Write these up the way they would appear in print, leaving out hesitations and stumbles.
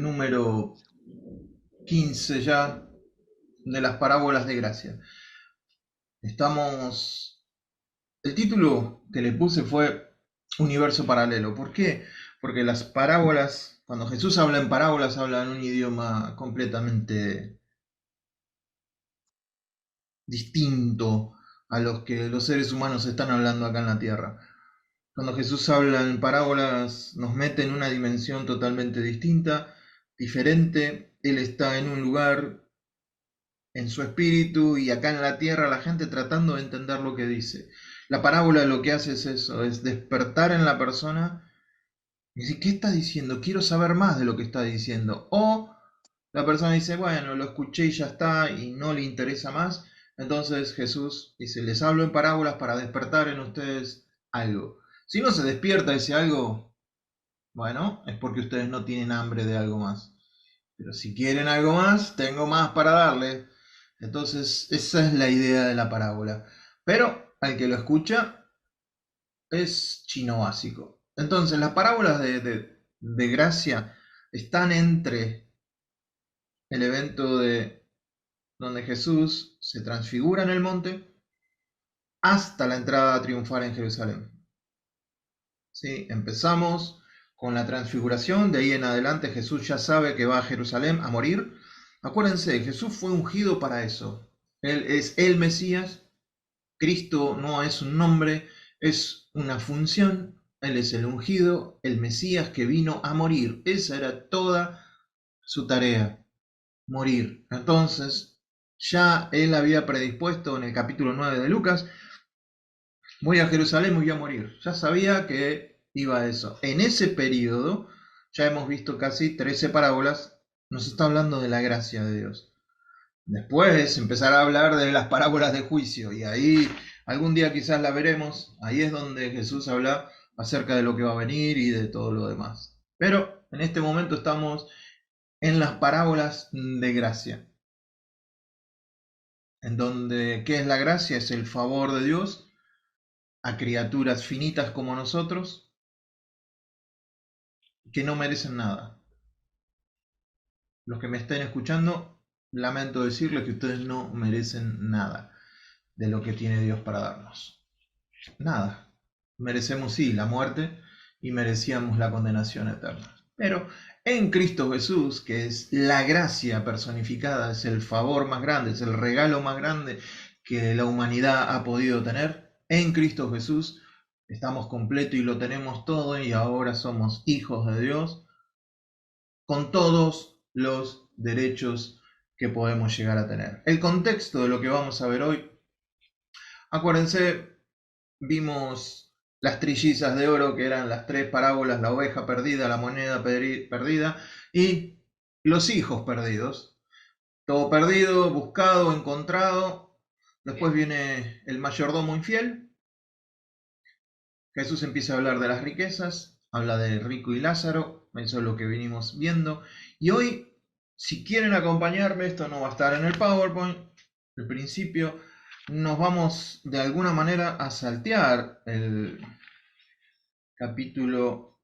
número 15 ya de las parábolas de gracia. El título que le puse fue Universo Paralelo. ¿Por qué? Porque las parábolas, cuando Jesús habla en parábolas, habla en un idioma completamente distinto a los que los seres humanos están hablando acá en la Tierra. Cuando Jesús habla en parábolas, nos mete en una dimensión totalmente distinta, diferente. Él está en un lugar, en su espíritu, y acá en la tierra la gente tratando de entender lo que dice. La parábola lo que hace es eso, es despertar en la persona y decir, ¿qué está diciendo? Quiero saber más de lo que está diciendo. O la persona dice, bueno, lo escuché y ya está, y no le interesa más. Entonces Jesús dice, les hablo en parábolas para despertar en ustedes algo. Si no se despierta ese algo, bueno, es porque ustedes no tienen hambre de algo más. Pero si quieren algo más, tengo más para darle. Entonces, esa es la idea de la parábola. Pero al que lo escucha es chino básico. Entonces, las parábolas de gracia están entre el evento de donde Jesús se transfigura en el monte hasta la entrada triunfal en Jerusalén. ¿Sí? Empezamos con la transfiguración, de ahí en adelante Jesús ya sabe que va a Jerusalén a morir. Acuérdense, Jesús fue ungido para eso. Él es el Mesías. Cristo no es un nombre, es una función. Él es el ungido, el Mesías que vino a morir. Esa era toda su tarea, morir. Entonces, ya él había predispuesto en el capítulo 9 de Lucas, voy a Jerusalén, voy a morir. Ya sabía que iba a eso. En ese periodo, ya hemos visto casi 13 parábolas, nos está hablando de la gracia de Dios. Después empezar a hablar de las parábolas de juicio, y ahí algún día quizás la veremos. Ahí es donde Jesús habla acerca de lo que va a venir y de todo lo demás. Pero en este momento estamos en las parábolas de gracia, en donde, ¿qué es la gracia? Es el favor de Dios a criaturas finitas como nosotros, que no merecen nada. Los que me estén escuchando, lamento decirles que ustedes no merecen nada de lo que tiene Dios para darnos. Nada. Merecemos sí la muerte y merecíamos la condenación eterna. Pero en Cristo Jesús, que es la gracia personificada, es el favor más grande, es el regalo más grande que la humanidad ha podido tener, en Cristo Jesús estamos completos y lo tenemos todo, y ahora somos hijos de Dios con todos los derechos que podemos llegar a tener. El contexto de lo que vamos a ver hoy, acuérdense, vimos las trillizas de oro, que eran las tres parábolas: la oveja perdida, la moneda perdida y los hijos perdidos. Todo perdido, buscado, encontrado. Después viene el mayordomo infiel. Jesús empieza a hablar de las riquezas, habla de rico y Lázaro, eso es lo que venimos viendo. Y hoy, si quieren acompañarme, esto no va a estar en el PowerPoint, al principio, nos vamos de alguna manera a saltear el capítulo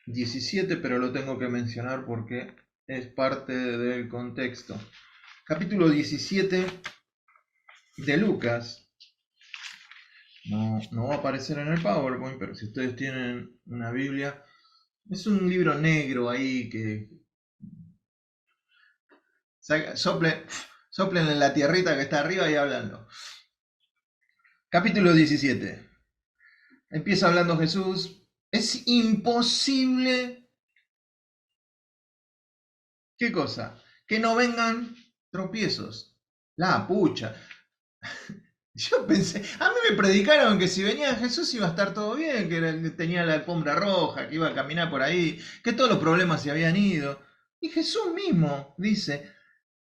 17, pero lo tengo que mencionar porque es parte del contexto. Capítulo 17 de Lucas. No va a aparecer en el PowerPoint, pero si ustedes tienen una Biblia, es un libro negro ahí que soplen en la tierrita que está arriba y háblanlo. Capítulo 17. Empieza hablando Jesús. Es imposible, ¿qué cosa? Que no vengan tropiezos. La pucha. Yo pensé, a mí me predicaron que si venía Jesús iba a estar todo bien, que tenía la alfombra roja, que iba a caminar por ahí, que todos los problemas se habían ido. Y Jesús mismo dice,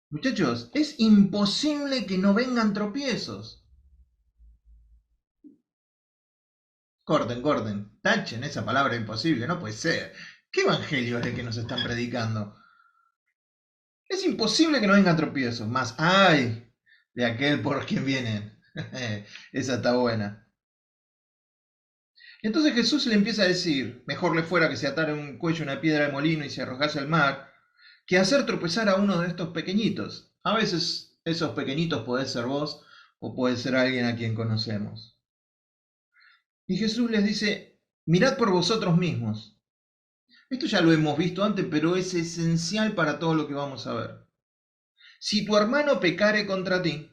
muchachos, es imposible que no vengan tropiezos. Corten, tachen esa palabra imposible, no puede ser. ¿Qué evangelio es el que nos están predicando? Es imposible que no vengan tropiezos, más ay de aquel por quien vienen. Esa está buena. Entonces Jesús le empieza a decir, mejor le fuera que se atara un cuello una piedra de molino y se arrojase al mar, que hacer tropezar a uno de estos pequeñitos. A veces esos pequeñitos podés ser vos o puede ser alguien a quien conocemos. Y Jesús les dice, mirad por vosotros mismos. Esto ya lo hemos visto antes, pero es esencial para todo lo que vamos a ver. Si tu hermano pecare contra ti,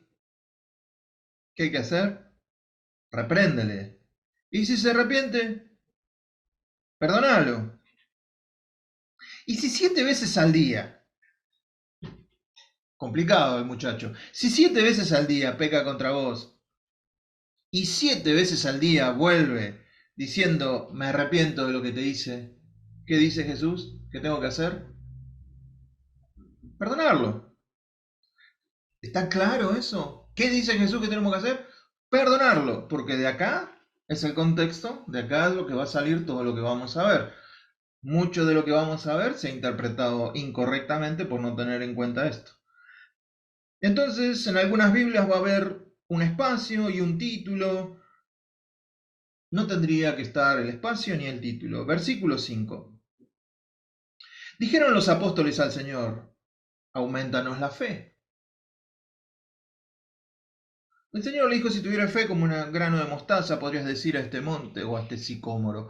¿qué hay que hacer? Repréndele. Y si se arrepiente, perdonalo. Y si 7 veces al día, complicado el muchacho, si 7 veces al día peca contra vos y 7 veces al día vuelve diciendo, me arrepiento de lo que te hice, ¿qué dice Jesús? ¿Qué tengo que hacer? Perdonarlo. ¿Está claro eso? ¿Qué dice Jesús que tenemos que hacer? Perdonarlo, porque de acá es el contexto, de acá es lo que va a salir todo lo que vamos a ver. Mucho de lo que vamos a ver se ha interpretado incorrectamente por no tener en cuenta esto. Entonces, en algunas Biblias va a haber un espacio y un título. No tendría que estar el espacio ni el título. Versículo 5. Dijeron los apóstoles al Señor, aumentanos la fe. El Señor le dijo, si tuviera fe como un grano de mostaza, podrías decir a este monte o a este sicómoro,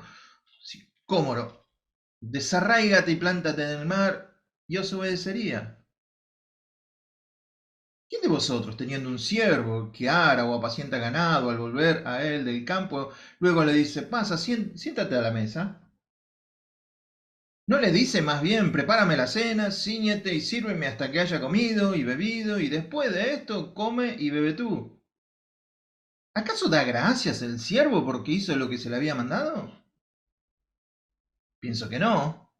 desarráigate y plántate en el mar, y os obedecería. ¿Quién de vosotros, teniendo un siervo que ara o apacienta ganado, al volver a él del campo, luego le dice, pasa, siéntate a la mesa? ¿No le dice más bien, prepárame la cena, cíñete y sírveme hasta que haya comido y bebido, y después de esto come y bebe tú? ¿Acaso da gracias el siervo porque hizo lo que se le había mandado? Pienso que no.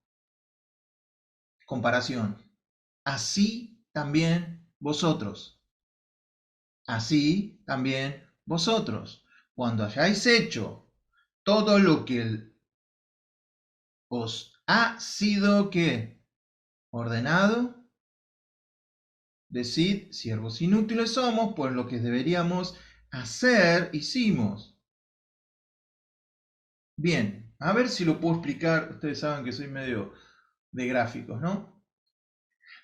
Comparación. Así también vosotros. Así también vosotros. Cuando hayáis hecho todo lo que os ha sido que ordenado, decid, siervos inútiles somos, pues lo que deberíamos hacer hicimos. Bien, a ver si lo puedo explicar. Ustedes saben que soy medio de gráficos, ¿no?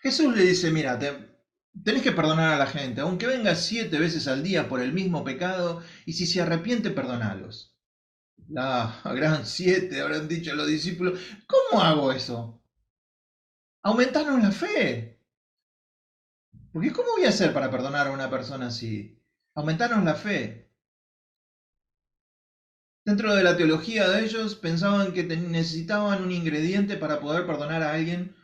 Jesús le dice, mira, tenés que perdonar a la gente, aunque venga 7 veces al día por el mismo pecado, y si se arrepiente, perdonalos. La gran 7, habrán dicho los discípulos. ¿Cómo hago eso? Aumentanos la fe. Porque ¿cómo voy a hacer para perdonar a una persona así? Aumentanos la fe. Dentro de la teología de ellos pensaban que necesitaban un ingrediente para poder perdonar a alguien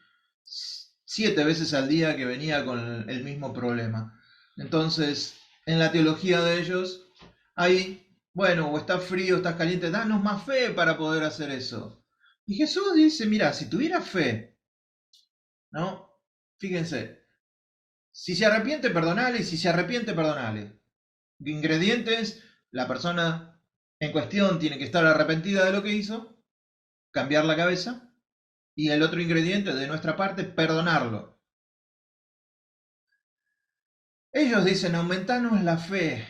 7 veces al día que venía con el mismo problema. Entonces, en la teología de ellos, hay, bueno, o estás frío, estás caliente, danos más fe para poder hacer eso. Y Jesús dice, mira, si tuviera fe, ¿no? Fíjense, si se arrepiente, perdonale, y si se arrepiente, perdonale. Ingredientes, la persona en cuestión tiene que estar arrepentida de lo que hizo, cambiar la cabeza, y el otro ingrediente de nuestra parte, perdonarlo. Ellos dicen, aumentanos la fe.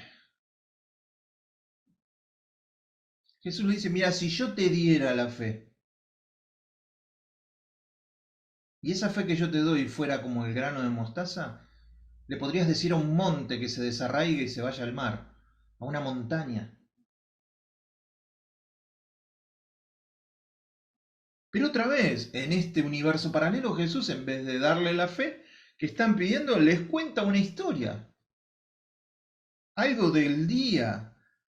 Jesús le dice, mira, si yo te diera la fe, y esa fe que yo te doy fuera como el grano de mostaza, le podrías decir a un monte que se desarraigue y se vaya al mar, a una montaña. Pero otra vez, en este universo paralelo, Jesús, en vez de darle la fe que están pidiendo, les cuenta una historia. Algo del día.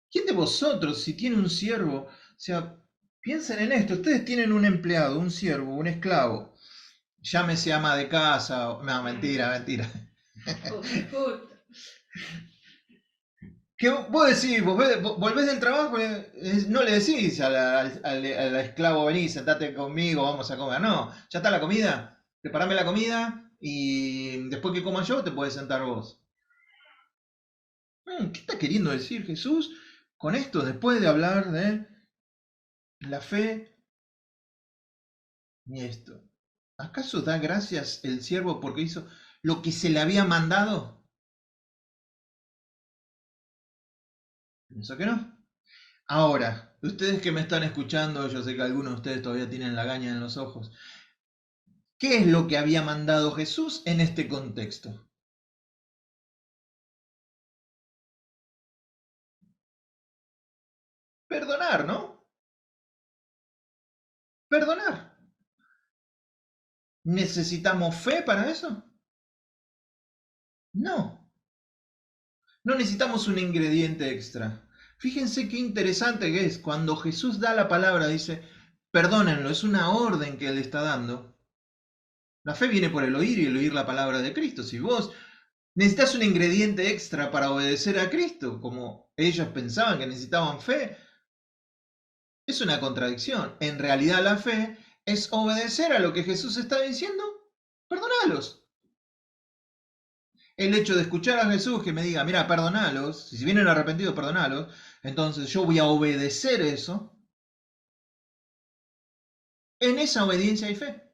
¿Quién de vosotros, si tiene un siervo, o sea, piensen en esto, ustedes tienen un empleado, un siervo, un esclavo, llámese ama de casa, no, mentira, mentira. Que vos decís, volvés del trabajo, no le decís al esclavo, vení, sentate conmigo, vamos a comer. No, ya está la comida, preparame la comida y después que coma yo te puedes sentar vos. ¿Qué está queriendo decir Jesús con esto después de hablar de la fe y esto? ¿Acaso da gracias el siervo porque hizo lo que se le había mandado? Pienso que no. Ahora, ustedes que me están escuchando, yo sé que algunos de ustedes todavía tienen la gaña en los ojos. ¿Qué es lo que había mandado Jesús en este contexto? Perdonar, ¿no? Perdonar. ¿Necesitamos fe para eso? No, no necesitamos un ingrediente extra. Fíjense qué interesante que es cuando Jesús da la palabra, dice, perdónenlo, es una orden que él está dando. La fe viene por el oír y el oír la palabra de Cristo. Si vos necesitas un ingrediente extra para obedecer a Cristo, como ellos pensaban que necesitaban fe, es una contradicción. En realidad la fe es obedecer a lo que Jesús está diciendo. Perdonalos. El hecho de escuchar a Jesús que me diga, mira, perdonalos, si vienen arrepentidos, perdonalos, entonces yo voy a obedecer eso. En esa obediencia hay fe.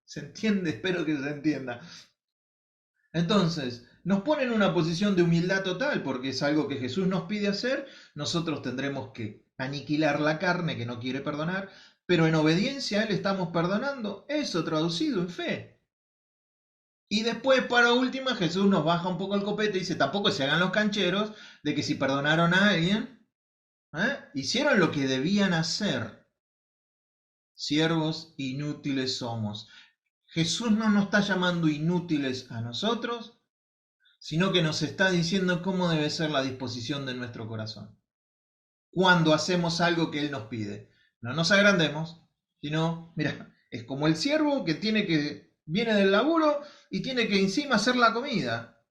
¿Se entiende? Espero que se entienda. Entonces, nos pone en una posición de humildad total, porque es algo que Jesús nos pide hacer. Nosotros tendremos que aniquilar la carne que no quiere perdonar, pero en obediencia a Él estamos perdonando. Eso traducido en fe. Y después, para última, Jesús nos baja un poco el copete y dice, tampoco se hagan los cancheros de que si perdonaron a alguien, hicieron lo que debían hacer. Siervos inútiles somos. Jesús no nos está llamando inútiles a nosotros, sino que nos está diciendo cómo debe ser la disposición de nuestro corazón. Cuando hacemos algo que Él nos pide. No nos agrandemos, sino, mira, es como el siervo que viene del laburo y tiene que encima hacer la comida.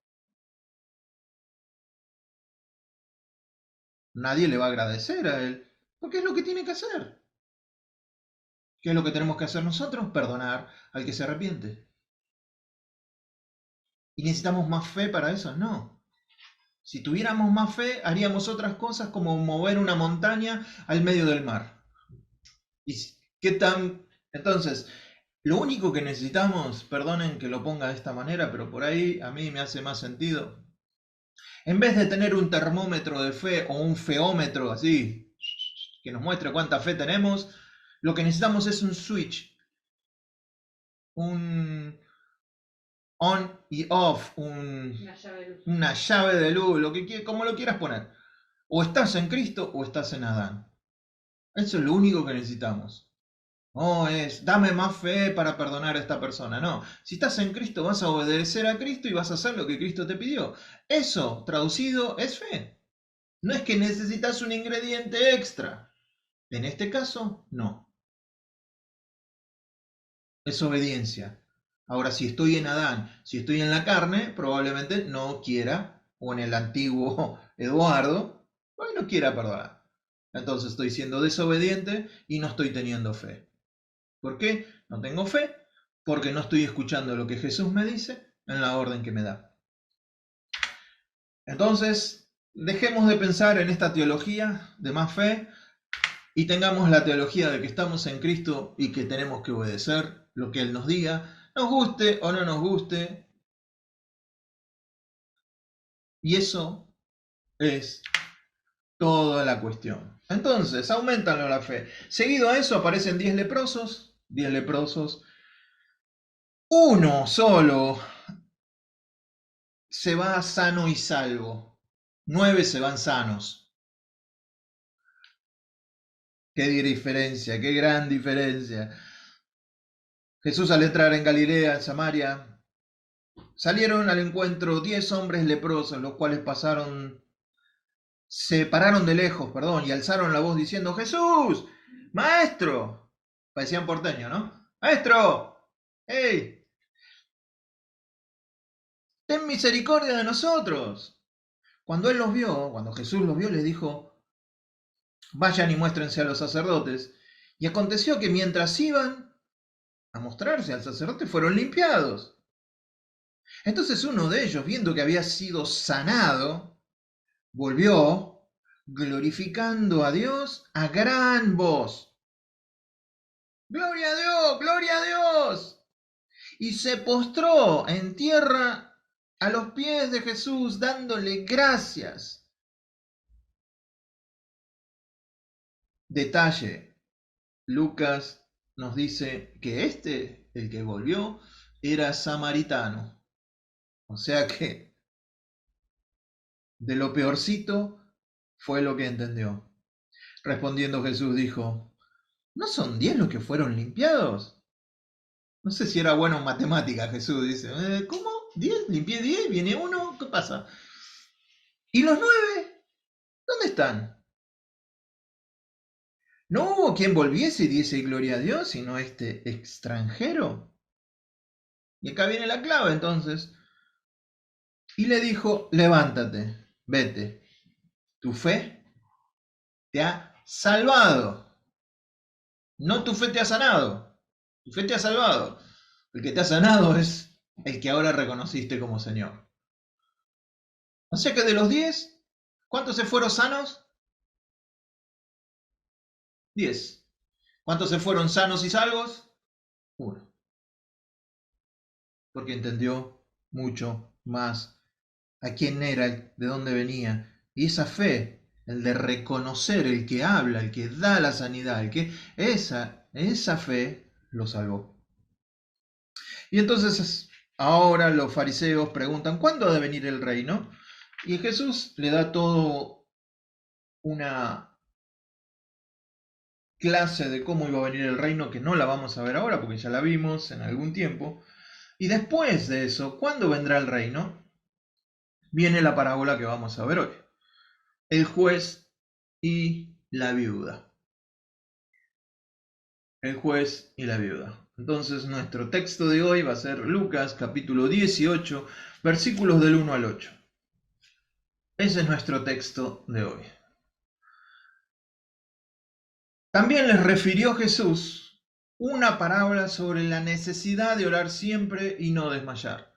Nadie le va a agradecer a él, porque es lo que tiene que hacer. ¿Qué es lo que tenemos que hacer nosotros? Perdonar al que se arrepiente. ¿Y necesitamos más fe para eso? No. Si tuviéramos más fe, haríamos otras cosas como mover una montaña al medio del mar. ¿Y qué tan? Entonces, lo único que necesitamos, perdonen que lo ponga de esta manera, pero por ahí a mí me hace más sentido. En vez de tener un termómetro de fe o un feómetro así, que nos muestre cuánta fe tenemos, lo que necesitamos es un switch, un on y off, una llave de luz, como lo quieras poner. O estás en Cristo o estás en Adán. Eso es lo único que necesitamos. No es, dame más fe para perdonar a esta persona. No, si estás en Cristo vas a obedecer a Cristo y vas a hacer lo que Cristo te pidió. Eso, traducido, es fe. No es que necesitas un ingrediente extra. En este caso, no. Es obediencia. Ahora, si estoy en Adán, si estoy en la carne, probablemente no quiera, o en el antiguo Eduardo, hoy no quiera perdonar. Entonces estoy siendo desobediente y no estoy teniendo fe. ¿Por qué? No tengo fe porque no estoy escuchando lo que Jesús me dice en la orden que me da. Entonces, dejemos de pensar en esta teología de más fe y tengamos la teología de que estamos en Cristo y que tenemos que obedecer lo que Él nos diga, nos guste o no nos guste. Y eso es toda la cuestión. Entonces, aumentan la fe. Seguido a eso aparecen 10 leprosos. 10 leprosos. Uno solo se va sano y salvo. 9 se van sanos. Qué diferencia, qué gran diferencia. Jesús al entrar en Galilea, en Samaria, salieron al encuentro 10 hombres leprosos, los cuales se pararon de lejos, perdón, y alzaron la voz diciendo, Jesús, maestro. Parecían porteños, ¿no? Maestro, hey, ten misericordia de nosotros. Cuando él los vio, cuando Jesús los vio, les dijo, vayan y muéstrense a los sacerdotes. Y aconteció que mientras iban a mostrarse al sacerdote, fueron limpiados. Entonces uno de ellos, viendo que había sido sanado, volvió glorificando a Dios a gran voz. ¡Gloria a Dios! ¡Gloria a Dios! Y se postró en tierra a los pies de Jesús, dándole gracias. Detalle, Lucas nos dice que el que volvió, era samaritano. O sea que de lo peorcito fue lo que entendió. Respondiendo Jesús dijo, ¿no son 10 los que fueron limpiados? No sé si era bueno en matemáticas, Jesús dice. ¿Cómo? ¿10? ¿Limpié 10? ¿Viene uno? ¿Qué pasa? ¿Y los 9? ¿Dónde están? ¿No hubo quien volviese y diese gloria a Dios, sino este extranjero? Y acá viene la clave entonces. Y le dijo, levántate, vete, tu fe te ha salvado. No tu fe te ha sanado, tu fe te ha salvado. El que te ha sanado es el que ahora reconociste como Señor. O sea que de los 10, ¿cuántos se fueron sanos? 10. ¿Cuántos se fueron sanos y salvos? 1. Porque entendió mucho más a quién era, de dónde venía. Y esa fe, el de reconocer, el que habla, el que da la sanidad, esa fe lo salvó. Y entonces ahora los fariseos preguntan, ¿cuándo ha de venir el reino? Y Jesús le da todo una clase de cómo iba a venir el reino que no la vamos a ver ahora porque ya la vimos en algún tiempo. Y después de eso, ¿cuándo vendrá el reino? Viene la parábola que vamos a ver hoy. El juez y la viuda. El juez y la viuda. Entonces nuestro texto de hoy va a ser Lucas capítulo 18, versículos del 1 al 8. Ese es nuestro texto de hoy. También les refirió Jesús una parábola sobre la necesidad de orar siempre y no desmayar.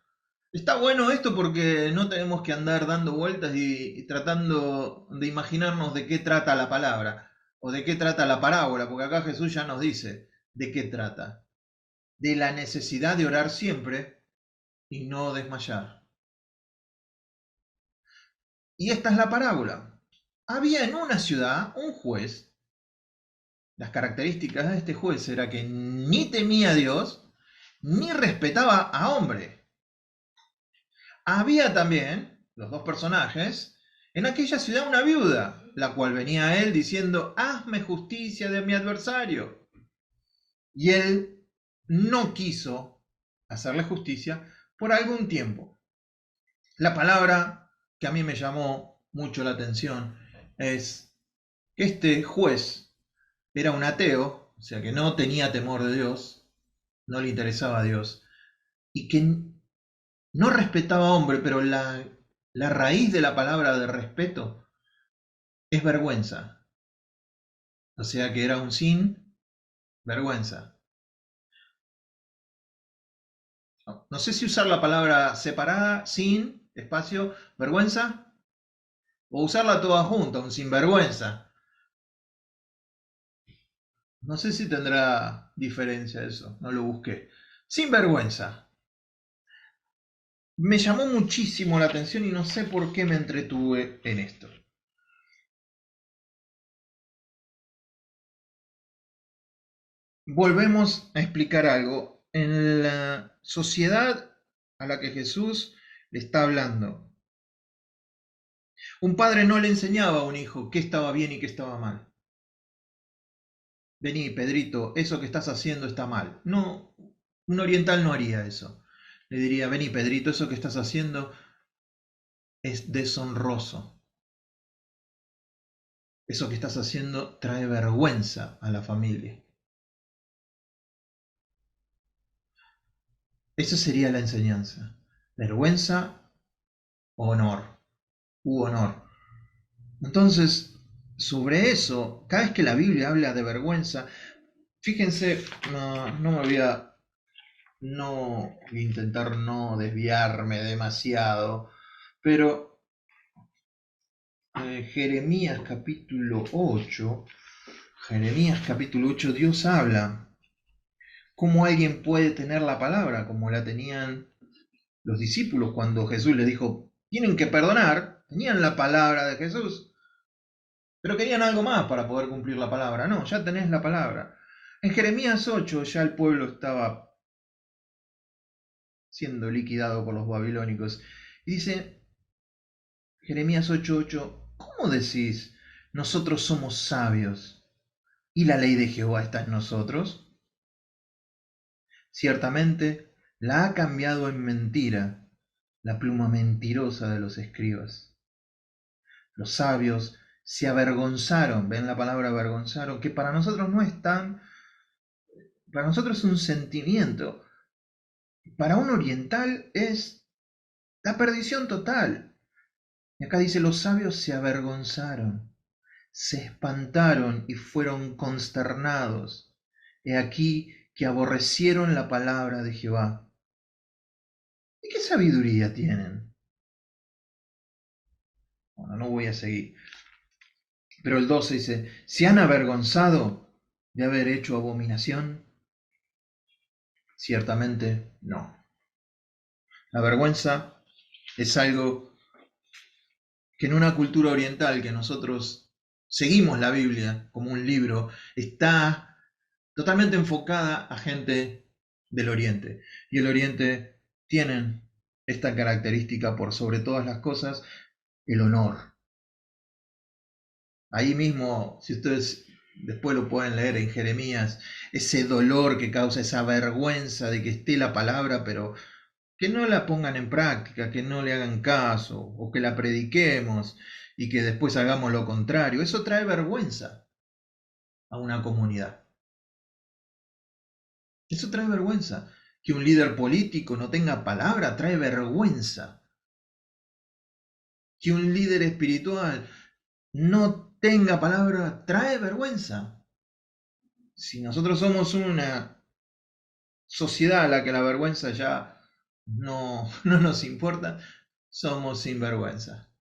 Está bueno esto porque no tenemos que andar dando vueltas y tratando de imaginarnos de qué trata la palabra o de qué trata la parábola, porque acá Jesús ya nos dice de qué trata. De la necesidad de orar siempre y no desmayar. Y esta es la parábola. Había en una ciudad un juez. Las características de este juez era que ni temía a Dios, ni respetaba a hombre. Había también, los dos personajes, en aquella ciudad una viuda, la cual venía a él diciendo, hazme justicia de mi adversario. Y él no quiso hacerle justicia por algún tiempo. La palabra que a mí me llamó mucho la atención es que este juez era un ateo, o sea que no tenía temor de Dios, no le interesaba a Dios, y que no respetaba a hombre, pero la raíz de la palabra de respeto es vergüenza. O sea que era un sin vergüenza. No sé si usar la palabra separada, sin, espacio, vergüenza, o usarla toda junta, un sinvergüenza. No sé si tendrá diferencia eso, no lo busqué. Sinvergüenza. Me llamó muchísimo la atención y no sé por qué me entretuve en esto. Volvemos a explicar algo. En la sociedad a la que Jesús le está hablando, un padre no le enseñaba a un hijo qué estaba bien y qué estaba mal. Vení, Pedrito, eso que estás haciendo está mal. No, un oriental no haría eso. Le diría, vení, Pedrito, eso que estás haciendo es deshonroso. Eso que estás haciendo trae vergüenza a la familia. Esa sería la enseñanza. Vergüenza, honor, u honor. Entonces, sobre eso, cada vez que la Biblia habla de vergüenza, fíjense, no voy a intentar no desviarme demasiado, pero Jeremías capítulo 8, Dios habla cómo alguien puede tener la palabra, como la tenían los discípulos cuando Jesús les dijo, tienen que perdonar, tenían la palabra de Jesús, pero querían algo más para poder cumplir la palabra. No, ya tenés la palabra. En Jeremías 8 ya el pueblo estaba siendo liquidado por los babilónicos. Y dice Jeremías 8:8, ¿cómo decís, nosotros somos sabios y la ley de Jehová está en nosotros? Ciertamente la ha cambiado en mentira la pluma mentirosa de los escribas. Los sabios se avergonzaron, ven la palabra avergonzaron, que para nosotros no es tan, para nosotros es un sentimiento, para un oriental es la perdición total. Y acá dice, los sabios se avergonzaron, se espantaron y fueron consternados. He aquí que aborrecieron la palabra de Jehová. ¿Y qué sabiduría tienen? Bueno, no voy a seguir. Pero el 12 dice, ¿se han avergonzado de haber hecho abominación? Ciertamente no. La vergüenza es algo que en una cultura oriental que nosotros seguimos la Biblia como un libro, está totalmente enfocada a gente del Oriente. Y el Oriente tienen esta característica por sobre todas las cosas, el honor. Ahí mismo, si ustedes después lo pueden leer en Jeremías, ese dolor que causa esa vergüenza de que esté la palabra, pero que no la pongan en práctica, que no le hagan caso, o que la prediquemos y que después hagamos lo contrario. Eso trae vergüenza a una comunidad. Eso trae vergüenza. Que un líder político no tenga palabra trae vergüenza. Que un líder espiritual no tenga palabra trae vergüenza. Si nosotros somos una sociedad a la que la vergüenza ya no nos importa, somos sinvergüenza.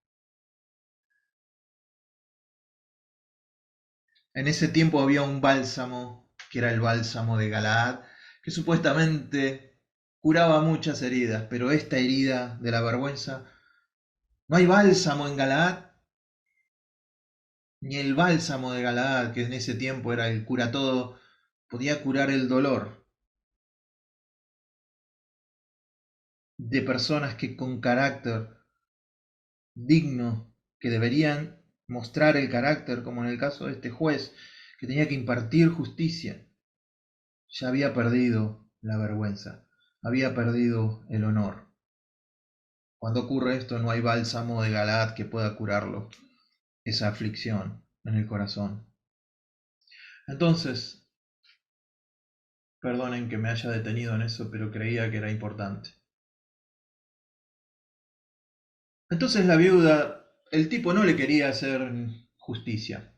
En ese tiempo había un bálsamo, que era el bálsamo de Galaad, que supuestamente curaba muchas heridas, pero esta herida de la vergüenza, no hay bálsamo en Galaad, ni el bálsamo de Galaad, que en ese tiempo era el cura todo, podía curar el dolor de personas que con carácter digno, que deberían mostrar el carácter, como en el caso de este juez, que tenía que impartir justicia, ya había perdido la vergüenza, había perdido el honor. Cuando ocurre esto, no hay bálsamo de Galaad que pueda curarlo, esa aflicción en el corazón. Entonces, perdonen que me haya detenido en eso, pero creía que era importante. Entonces la viuda, el tipo no le quería hacer justicia.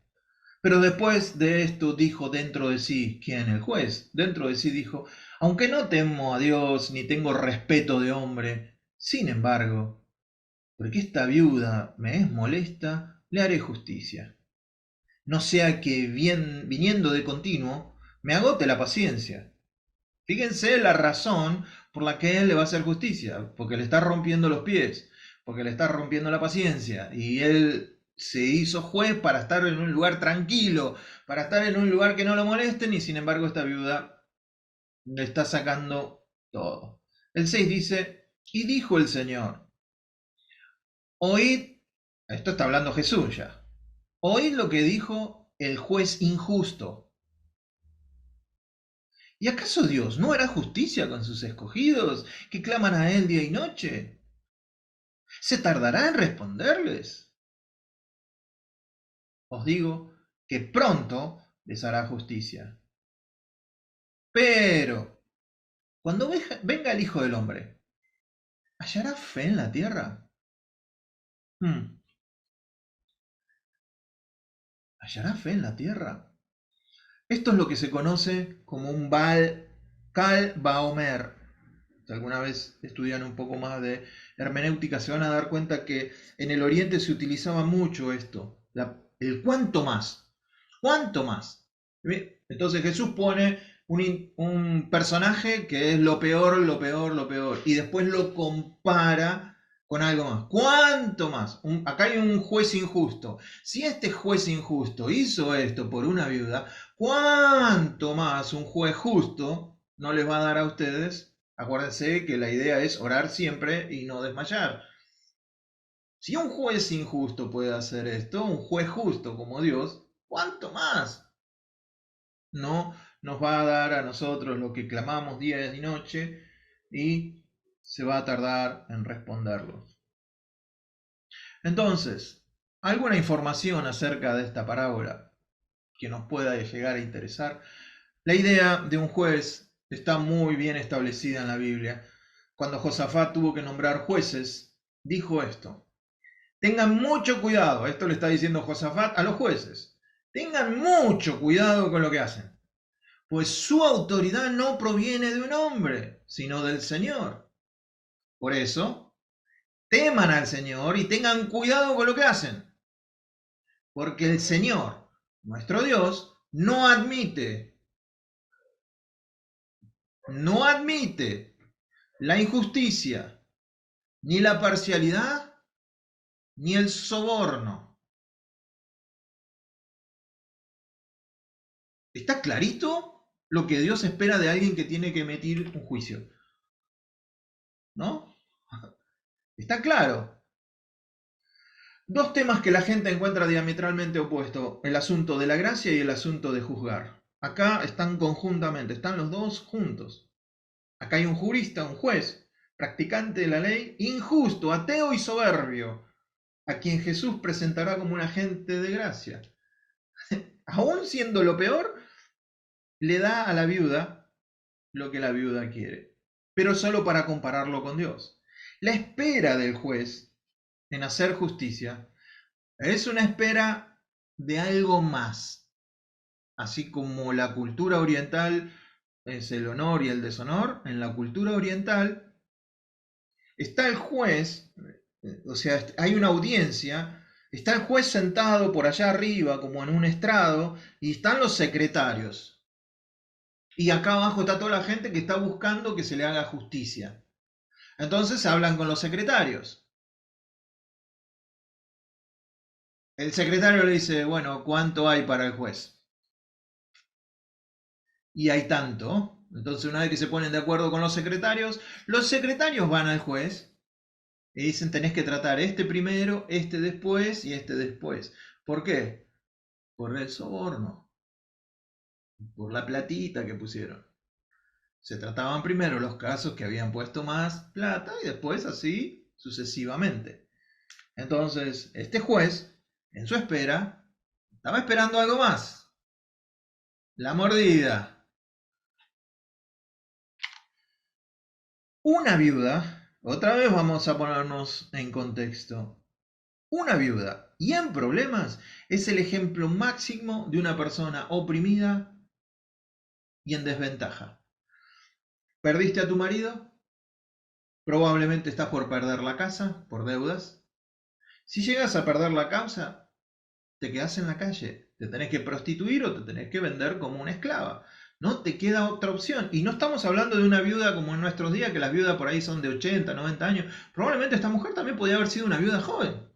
Pero después de esto dijo dentro de sí, ¿quién? El juez. Dentro de sí dijo, aunque no temo a Dios ni tengo respeto de hombre, sin embargo, porque esta viuda me es molesta, le haré justicia. No sea que viniendo de continuo, me agote la paciencia. Fíjense la razón por la que él le va a hacer justicia, porque le está rompiendo los pies, porque le está rompiendo la paciencia, y él se hizo juez para estar en un lugar tranquilo, para estar en un lugar que no lo molesten, y sin embargo esta viuda le está sacando todo. El 6 dice, y dijo el Señor, oíd, esto está hablando Jesús ya, oíd lo que dijo el juez injusto. ¿Y acaso Dios no hará justicia con sus escogidos que claman a Él día y noche? ¿Se tardará en responderles? Os digo que pronto les hará justicia. Pero, cuando venga el Hijo del Hombre, ¿hallará fe en la tierra? ¿Hallará fe en la tierra? Esto es lo que se conoce como un Kal Baomer. Si alguna vez estudian un poco más de hermenéutica, se van a dar cuenta que en el Oriente se utilizaba mucho esto, el cuánto más, cuánto más. Entonces Jesús pone un personaje que es lo peor, lo peor, lo peor, y después lo compara con algo más. ¿Cuánto más? Acá hay un juez injusto. Si este juez injusto hizo esto por una viuda, ¿cuánto más un juez justo no les va a dar a ustedes? Acuérdense que la idea es orar siempre y no desmayar. Si un juez injusto puede hacer esto, un juez justo como Dios, ¿cuánto más no nos va a dar a nosotros lo que clamamos día y noche y se va a tardar en responderlos? Entonces, alguna información acerca de esta parábola que nos pueda llegar a interesar. La idea de un juez está muy bien establecida en la Biblia. Cuando Josafat tuvo que nombrar jueces, dijo esto: tengan mucho cuidado, esto le está diciendo Josafat a los jueces, tengan mucho cuidado con lo que hacen, pues su autoridad no proviene de un hombre, sino del Señor. Por eso, teman al Señor y tengan cuidado con lo que hacen, porque el Señor, nuestro Dios, no admite la injusticia, ni la parcialidad, ni el soborno. ¿Está clarito lo que Dios espera de alguien que tiene que emitir un juicio? ¿No? Está claro. Dos temas que la gente encuentra diametralmente opuestos: el asunto de la gracia y el asunto de juzgar. Acá están conjuntamente, están los dos juntos. Acá hay un jurista, un juez, practicante de la ley, injusto, ateo y soberbio, a quien Jesús presentará como un agente de gracia. Aún siendo lo peor, le da a la viuda lo que la viuda quiere, pero solo para compararlo con Dios. La espera del juez en hacer justicia es una espera de algo más, así como la cultura oriental es el honor y el deshonor. En la cultura oriental está el juez, o sea, hay una audiencia, está el juez sentado por allá arriba, como en un estrado, y están los secretarios. Y acá abajo está toda la gente que está buscando que se le haga justicia. Entonces hablan con los secretarios. El secretario le dice: bueno, ¿cuánto hay para el juez? Y hay tanto. Entonces, una vez que se ponen de acuerdo con los secretarios van al juez y dicen: tenés que tratar este primero, este después y este después. ¿Por qué? Por el soborno, por la platita que pusieron. Se trataban primero los casos que habían puesto más plata y después así sucesivamente. Entonces, este juez, en su espera, estaba esperando algo más. La mordida. Una viuda, otra vez vamos a ponernos en contexto. Una viuda y en problemas es el ejemplo máximo de una persona oprimida y en desventaja. ¿Perdiste a tu marido? Probablemente estás por perder la casa por deudas. Si llegas a perder la casa, te quedas en la calle. Te tenés que prostituir o te tenés que vender como una esclava. No te queda otra opción. Y no estamos hablando de una viuda como en nuestros días, que las viudas por ahí son de 80, 90 años. Probablemente esta mujer también podía haber sido una viuda joven.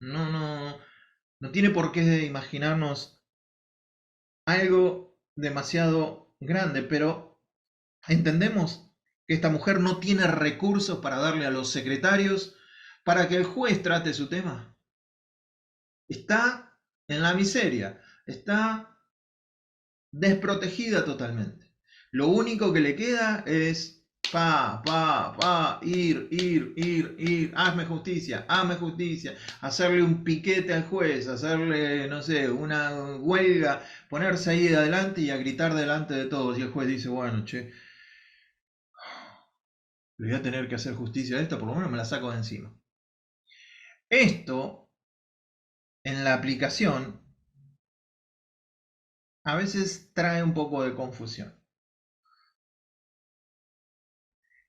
No, no, no tiene por qué imaginarnos algo demasiado grande, pero entendemos que esta mujer no tiene recursos para darle a los secretarios para que el juez trate su tema. Está en la miseria, está desprotegida totalmente. Lo único que le queda es ir, hazme justicia, hacerle un piquete al juez, hacerle, no sé, una huelga, ponerse ahí adelante y a gritar delante de todos. Y el juez dice: bueno, che, le voy a tener que hacer justicia a esta, por lo menos me la saco de encima. Esto, en la aplicación, a veces trae un poco de confusión.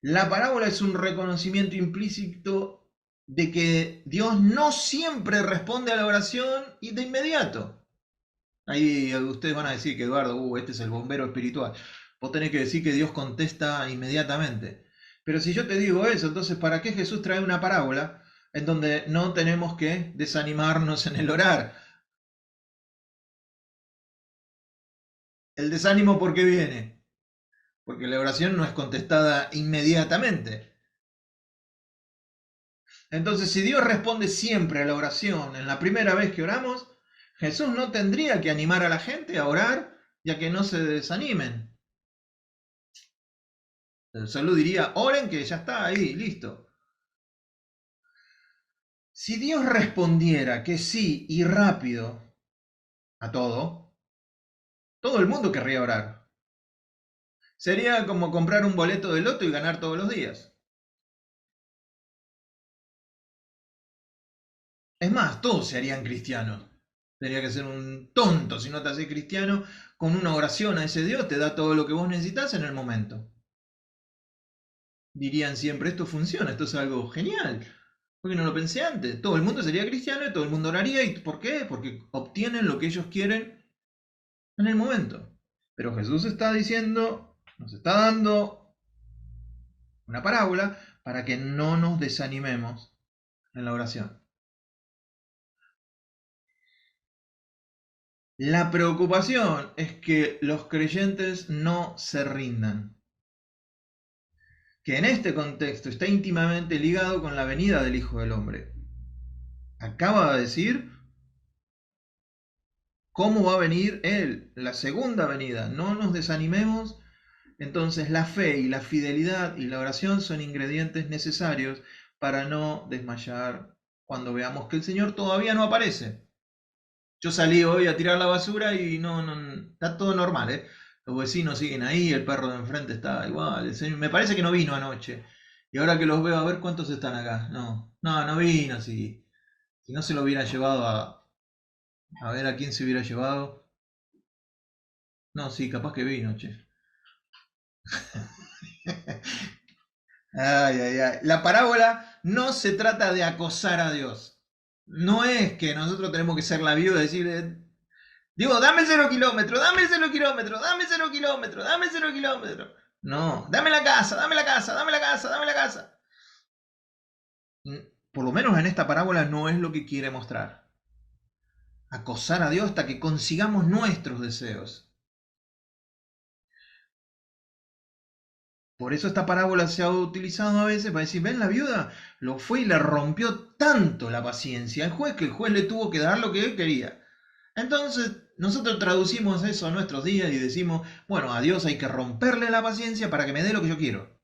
La parábola es un reconocimiento implícito de que Dios no siempre responde a la oración y de inmediato. Ahí ustedes van a decir que Eduardo, este es el bombero espiritual. Vos tenés que decir que Dios contesta inmediatamente. Pero si yo te digo eso, entonces ¿para qué Jesús trae una parábola en donde no tenemos que desanimarnos en el orar? El desánimo, ¿por qué viene? Porque la oración no es contestada inmediatamente. Entonces, si Dios responde siempre a la oración en la primera vez que oramos, Jesús no tendría que animar a la gente a orar y a que no se desanimen. Solo diría, oren que ya está ahí, listo. Si Dios respondiera que sí y rápido a todo el mundo querría orar. Sería como comprar un boleto de loto y ganar todos los días. Es más, todos se harían cristianos. Tendría que ser un tonto si no te haces cristiano. Con una oración a ese Dios te da todo lo que vos necesitas en el momento. Dirían siempre, esto funciona, esto es algo genial. ¿Por qué no lo pensé antes? Todo el mundo sería cristiano y todo el mundo oraría. ¿Y por qué? Porque obtienen lo que ellos quieren en el momento. Pero Jesús está diciendo, nos está dando una parábola para que no nos desanimemos en la oración. La preocupación es que los creyentes no se rindan, que en este contexto está íntimamente ligado con la venida del Hijo del Hombre. Acaba de decir cómo va a venir Él, la segunda venida. No nos desanimemos. Entonces la fe y la fidelidad y la oración son ingredientes necesarios para no desmayar cuando veamos que el Señor todavía no aparece. Yo salí hoy a tirar la basura y no, está todo normal, ¿eh? Los vecinos siguen ahí, el perro de enfrente está igual. El señor, me parece que no vino anoche. Y ahora que los veo, a ver cuántos están acá. No vino. Si no se lo hubiera llevado a ver a quién se hubiera llevado. No, sí, capaz que vino, che. Ay, ay, ay. La parábola no se trata de acosar a Dios. No es que nosotros tenemos que ser la viuda y decir, digo, dame 0 kilómetros, dame 0 kilómetros, dame 0 kilómetros, dame 0 kilómetros. No, dame la casa, dame la casa, dame la casa, dame la casa. Por lo menos en esta parábola no es lo que quiere mostrar. Acosar a Dios hasta que consigamos nuestros deseos. Por eso esta parábola se ha utilizado a veces para decir, ven, la viuda lo fue y le rompió tanto la paciencia al juez que el juez le tuvo que dar lo que él quería. Entonces nosotros traducimos eso a nuestros días y decimos, bueno, a Dios hay que romperle la paciencia para que me dé lo que yo quiero.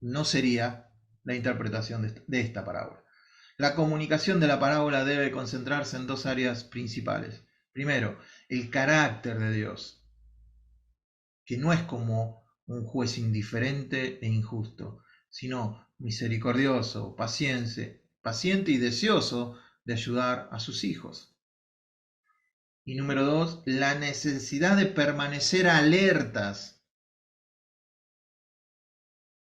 No sería la interpretación de esta parábola. La comunicación de la parábola debe concentrarse en dos áreas principales. Primero, el carácter de Dios, que no es como un juez indiferente e injusto, sino misericordioso, paciente y deseoso de ayudar a sus hijos. Y número dos, la necesidad de permanecer alertas,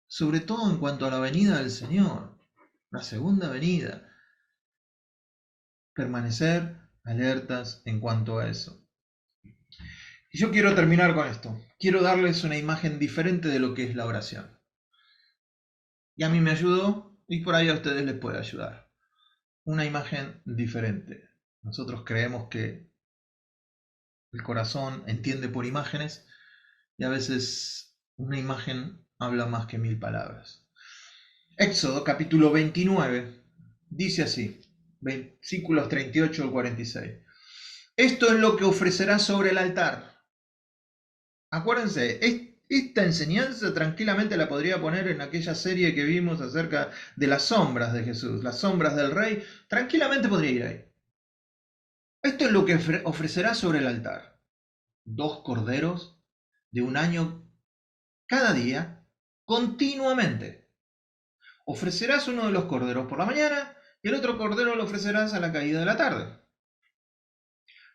sobre todo en cuanto a la venida del Señor, la segunda venida. Permanecer alertas en cuanto a eso. Y yo quiero terminar con esto. Quiero darles una imagen diferente de lo que es la oración. Y a mí me ayudó y por ahí a ustedes les puede ayudar. Una imagen diferente. Nosotros creemos que el corazón entiende por imágenes y a veces una imagen habla más que 1000 palabras. Éxodo capítulo 29 dice así, versículos 38 al 46. Esto es lo que ofrecerás sobre el altar. Acuérdense, esta enseñanza tranquilamente la podría poner en aquella serie que vimos acerca de las sombras de Jesús, las sombras del Rey. Tranquilamente podría ir ahí. Esto es lo que ofrecerás sobre el altar. 2 corderos de un año cada día, continuamente. Ofrecerás uno de los corderos por la mañana y el otro cordero lo ofrecerás a la caída de la tarde.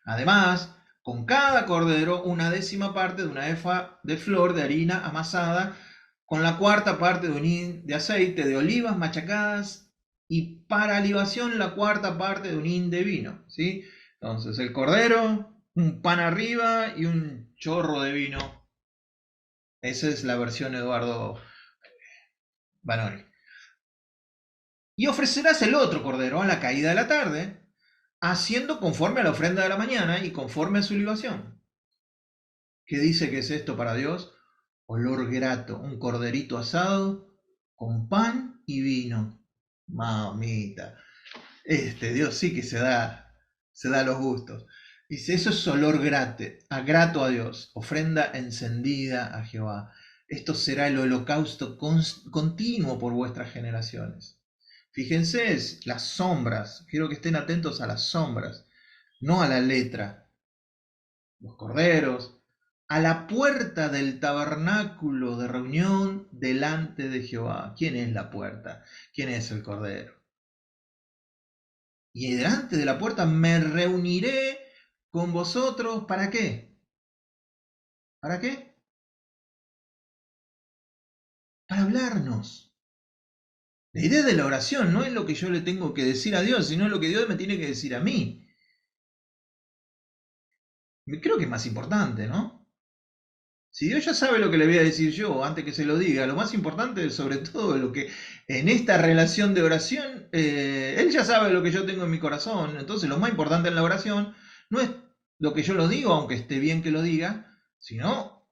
Además, con cada cordero una 10ª parte de una efa de flor de harina amasada, con la 4ª parte de un hin de aceite de olivas machacadas y para libación la 4ª parte de un hin de vino. ¿Sí? Entonces el cordero, un pan arriba y un chorro de vino Esa es la versión Eduardo Banoli. Y ofrecerás el otro cordero a la caída de la tarde, haciendo conforme a la ofrenda de la mañana y conforme a su libación. ¿Qué dice que es esto para Dios? Olor grato, un corderito asado con pan y vino. Mamita, Dios sí que se da los gustos. Dice, eso es olor grato a Dios, ofrenda encendida a Jehová. Esto será el holocausto continuo por vuestras generaciones. Fíjense, las sombras, quiero que estén atentos a las sombras, no a la letra. Los corderos, a la puerta del tabernáculo de reunión delante de Jehová. ¿Quién es la puerta? ¿Quién es el cordero? Y delante de la puerta me reuniré con vosotros. ¿Para qué? ¿Para qué? Para hablarnos. La idea de la oración no es lo que yo le tengo que decir a Dios, sino lo que Dios me tiene que decir a mí. Creo que es más importante, ¿no? Si Dios ya sabe lo que le voy a decir yo antes que se lo diga, lo más importante sobre todo lo que en esta relación de oración, Él ya sabe lo que yo tengo en mi corazón, entonces lo más importante en la oración no es lo que yo lo digo, aunque esté bien que lo diga, sino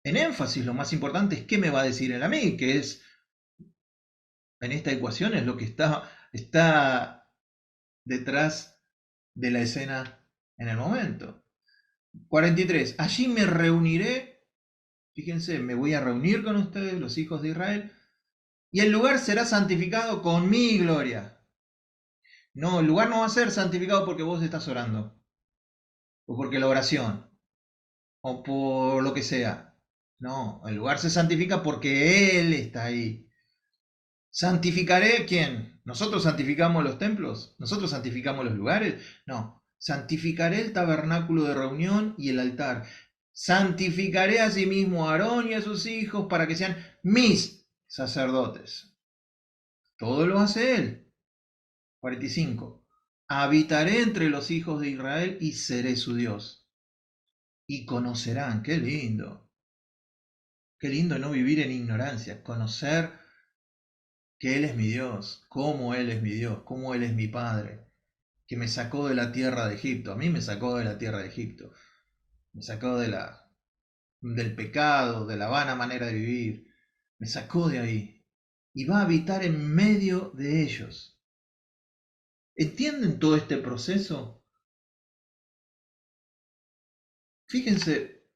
en énfasis lo más importante es qué me va a decir Él a mí, que es en esta ecuación es lo que está detrás de la escena en el momento. 43. Allí me reuniré. Fíjense, me voy a reunir con ustedes, los hijos de Israel, y el lugar será santificado con mi gloria. No, el lugar no va a ser santificado porque vos estás orando, o porque la oración, o por lo que sea. No, el lugar se santifica porque Él está ahí. ¿Santificaré quién? ¿Nosotros santificamos los templos? ¿Nosotros santificamos los lugares? No, santificaré el tabernáculo de reunión y el altar. Santificaré asimismo a Aarón y a sus hijos para que sean mis sacerdotes. Todo lo hace Él. 45. Habitaré entre los hijos de Israel y seré su Dios. Y conocerán, qué lindo no vivir en ignorancia, conocer que Él es mi Dios, cómo Él es mi Dios, cómo Él es mi Padre, que me sacó de la tierra de Egipto, a mí me sacó de la tierra de Egipto, me sacó del pecado, de la vana manera de vivir, me sacó de ahí y va a habitar en medio de ellos. ¿Entienden todo este proceso? Fíjense,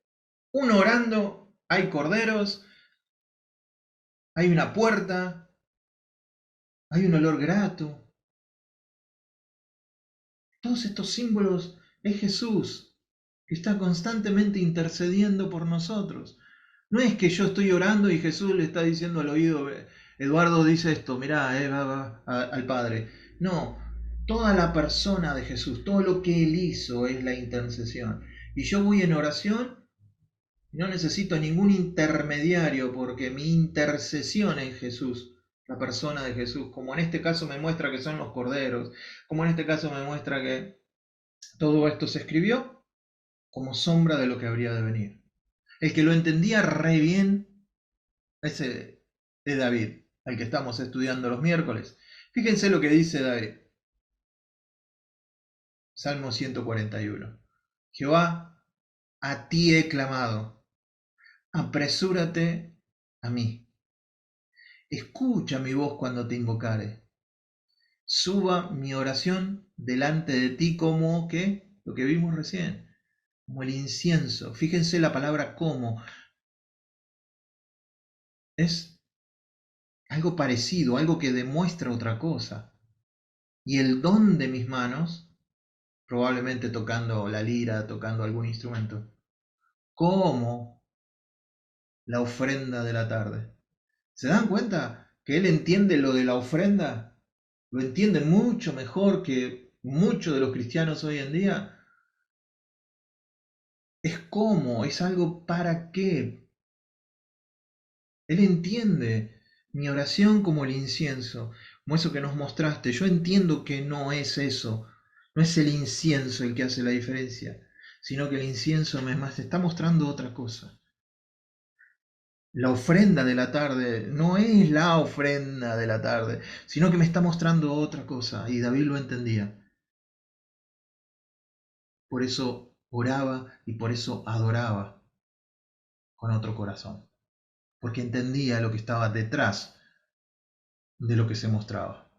uno orando, hay corderos, hay una puerta, hay un olor grato. Todos estos símbolos es Jesús, que está constantemente intercediendo por nosotros. No es que yo estoy orando y Jesús le está diciendo al oído, Eduardo dice esto, mirá, va al Padre. No, toda la persona de Jesús, todo lo que Él hizo es la intercesión. Y yo voy en oración, no necesito ningún intermediario porque mi intercesión es Jesús, la persona de Jesús. Como en este caso me muestra que son los corderos, como en este caso me muestra que todo esto se escribió como sombra de lo que habría de venir. El que lo entendía re bien, ese es David, al que estamos estudiando los miércoles. Fíjense lo que dice David. Salmo 141. Jehová, a ti he clamado, apresúrate a mí. Escucha mi voz cuando te invocare. Suba mi oración delante de ti como que, lo que vimos recién, como el incienso. Fíjense la palabra como. Es algo parecido, algo que demuestra otra cosa. Y el don de mis manos, probablemente tocando la lira, tocando algún instrumento, como la ofrenda de la tarde. ¿Se dan cuenta que él entiende lo de la ofrenda? Lo entiende mucho mejor que muchos de los cristianos hoy en día. Es como, es algo para qué. Él entiende mi oración como el incienso, como eso que nos mostraste. Yo entiendo que no es eso, no es el incienso el que hace la diferencia, sino que el incienso me está mostrando otra cosa. La ofrenda de la tarde no es la ofrenda de la tarde, sino que me está mostrando otra cosa, y David lo entendía. Por eso oraba y por eso adoraba con otro corazón, porque entendía lo que estaba detrás de lo que se mostraba.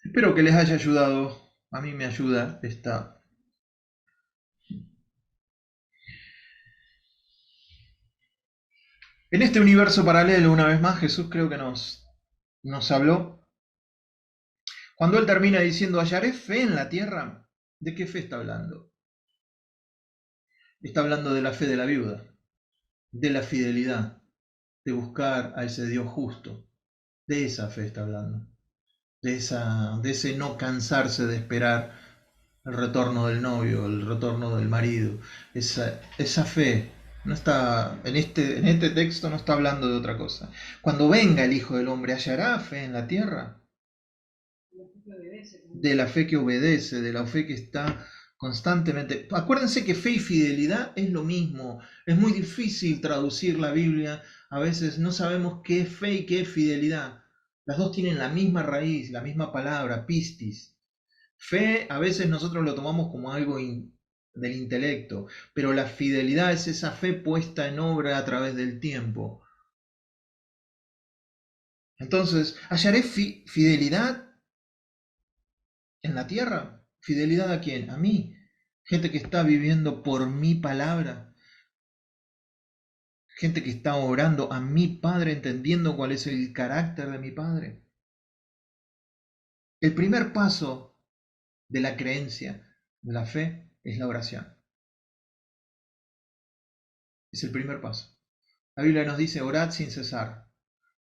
Espero que les haya ayudado. A mí me ayuda En este universo paralelo, una vez más, Jesús creo que nos habló. Cuando Él termina diciendo, hallaré fe en la tierra, ¿de qué fe está hablando? Está hablando de la fe de la viuda, de la fidelidad, de buscar a ese Dios justo. De esa fe está hablando. De ese no cansarse de esperar el retorno del novio, el retorno del marido. Esa fe no está, en este texto no está hablando de otra cosa. Cuando venga el Hijo del Hombre, ¿hallará fe en la tierra? De la fe que obedece, de la fe que está constantemente. Acuérdense que fe y fidelidad es lo mismo. Es muy difícil traducir la Biblia. A veces no sabemos qué es fe y qué es fidelidad. Las dos tienen la misma raíz, la misma palabra, pistis. Fe a veces nosotros lo tomamos como algo del intelecto, pero la fidelidad es esa fe puesta en obra a través del tiempo. Entonces, ¿hallaré fidelidad en la tierra? ¿Fidelidad a quién? A mí. Gente que está viviendo por mi palabra. Gente que está orando a mi Padre, entendiendo cuál es el carácter de mi Padre. El primer paso de la creencia, de la fe, es la oración. Es el primer paso. La Biblia nos dice, orad sin cesar.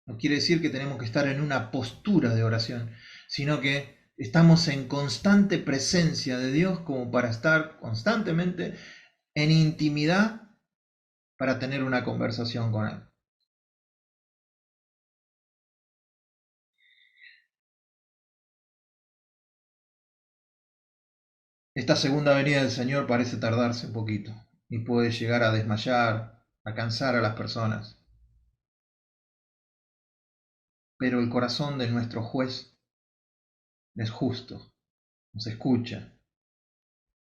No quiere decir que tenemos que estar en una postura de oración, sino que estamos en constante presencia de Dios como para estar constantemente en intimidad para tener una conversación con Él. Esta segunda venida del Señor parece tardarse un poquito y puede llegar a desmayar, a cansar a las personas. Pero el corazón de nuestro juez es justo, nos escucha.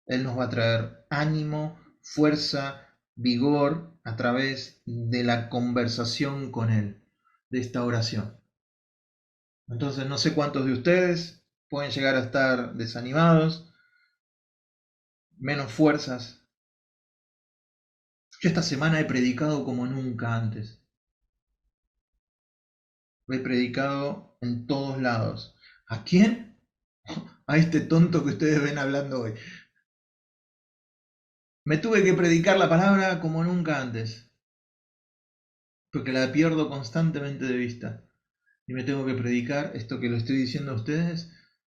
Él nos va a traer ánimo, fuerza, vigor a través de la conversación con Él, de esta oración. Entonces no sé cuántos de ustedes pueden llegar a estar desanimados, menos fuerzas. Yo esta semana he predicado como nunca antes. He predicado en todos lados. ¿A quién? A este tonto que ustedes ven hablando hoy. Me tuve que predicar la palabra como nunca antes, porque la pierdo constantemente de vista. Y me tengo que predicar esto que lo estoy diciendo a ustedes,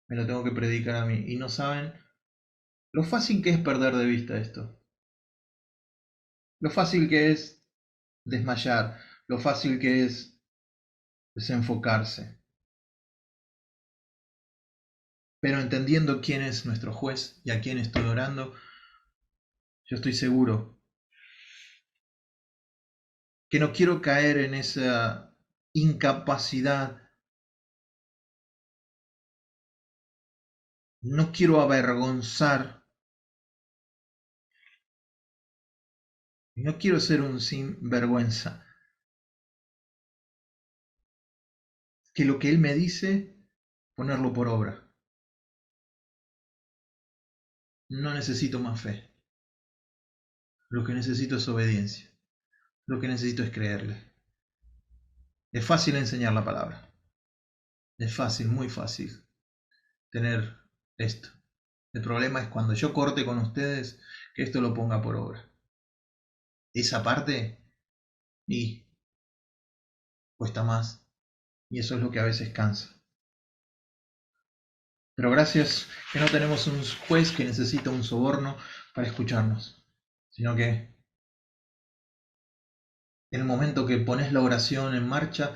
me lo tengo que predicar a mí. Y no saben lo fácil que es perder de vista esto. Lo fácil que es desmayar. Lo fácil que es desenfocarse. Pero entendiendo quién es nuestro juez y a quién estoy orando, yo estoy seguro que no quiero caer en esa incapacidad. No quiero avergonzar. No quiero ser un sinvergüenza. Que lo que Él me dice, ponerlo por obra. No necesito más fe. Lo que necesito es obediencia. Lo que necesito es creerle. Es fácil enseñar la palabra. Es fácil, muy fácil tener esto. El problema es cuando yo corte con ustedes, que esto lo ponga por obra. Esa parte, y cuesta más. Y eso es lo que a veces cansa. Pero gracias que no tenemos un juez que necesita un soborno para escucharnos, sino que en el momento que pones la oración en marcha,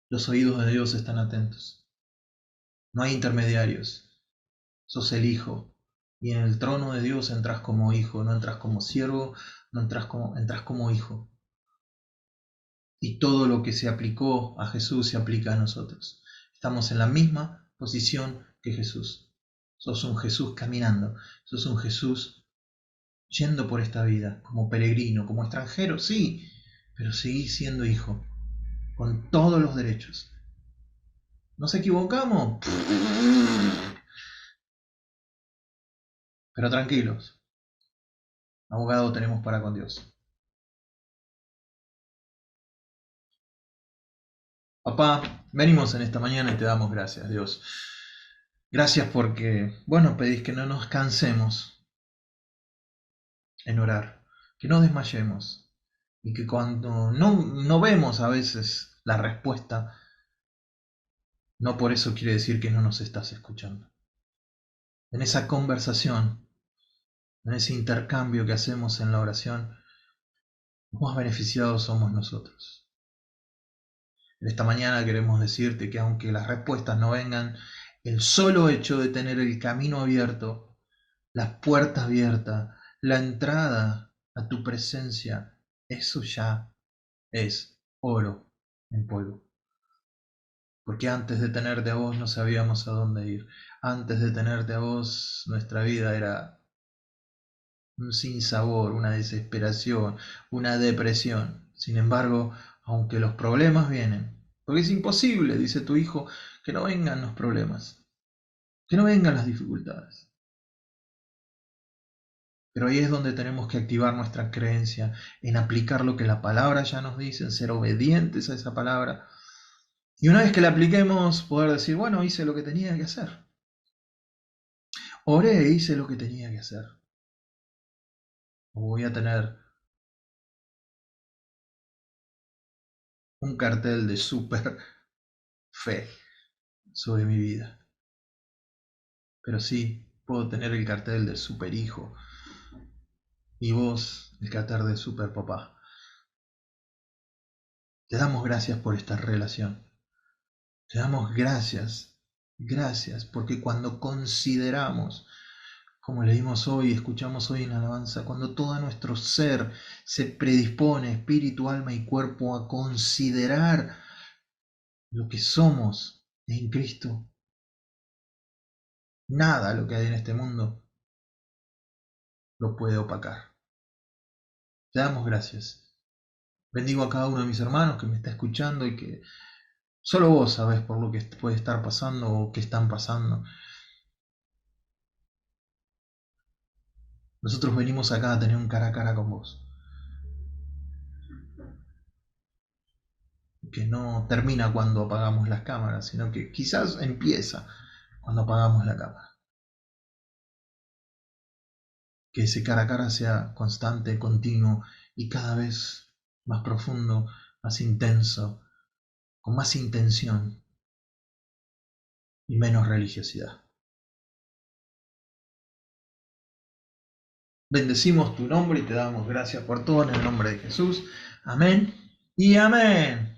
los oídos de Dios están atentos. No hay intermediarios. Sos el Hijo, Y en el trono de Dios entras como hijo, no entras como siervo, no entras como hijo. Y todo lo que se aplicó a Jesús se aplica a nosotros. Estamos en la misma posición que Jesús. Sos un Jesús caminando, sos un Jesús yendo por esta vida, como peregrino, como extranjero, sí, pero seguís siendo hijo, con todos los derechos. ¿Nos equivocamos? Pero tranquilos, abogado tenemos para con Dios. Papá, venimos en esta mañana y te damos gracias, Dios. Gracias porque, bueno, pedís que no nos cansemos en orar, que no desmayemos y que cuando no vemos a veces la respuesta, no por eso quiere decir que no nos estás escuchando. En esa conversación, en ese intercambio que hacemos en la oración, los más beneficiados somos nosotros. En esta mañana queremos decirte que aunque las respuestas no vengan, el solo hecho de tener el camino abierto, las puertas abiertas, la entrada a tu presencia, eso ya es oro en polvo. Porque antes de tenerte a vos no sabíamos a dónde ir. Antes de tenerte a vos, nuestra vida era un sinsabor, una desesperación, una depresión. Sin embargo, aunque los problemas vienen, porque es imposible, dice tu hijo, que no vengan los problemas, que no vengan las dificultades. Pero ahí es donde tenemos que activar nuestra creencia en aplicar lo que la palabra ya nos dice, en ser obedientes a esa palabra. Y una vez que la apliquemos, poder decir, bueno, hice lo que tenía que hacer. Oré e hice lo que tenía que hacer. O voy a tener un cartel de super fe sobre mi vida. Pero sí, puedo tener el cartel de super hijo y vos el cartel de super papá. Te damos gracias por esta relación. Te damos gracias, porque cuando consideramos, como leímos hoy, escuchamos hoy en la alabanza, cuando todo nuestro ser se predispone, espíritu, alma y cuerpo, a considerar lo que somos en Cristo, nada lo que hay en este mundo lo puede opacar. Te damos gracias. Bendigo a cada uno de mis hermanos que me está escuchando y que solo vos sabés por lo que puede estar pasando o que están pasando. Nosotros venimos acá a tener un cara a cara con vos. Que no termina cuando apagamos las cámaras, sino que quizás empieza cuando apagamos la cámara. Que ese cara a cara sea constante, continuo y cada vez más profundo, más intenso, con más intención y menos religiosidad. Bendecimos tu nombre y te damos gracias por todo en el nombre de Jesús. Amén y amén.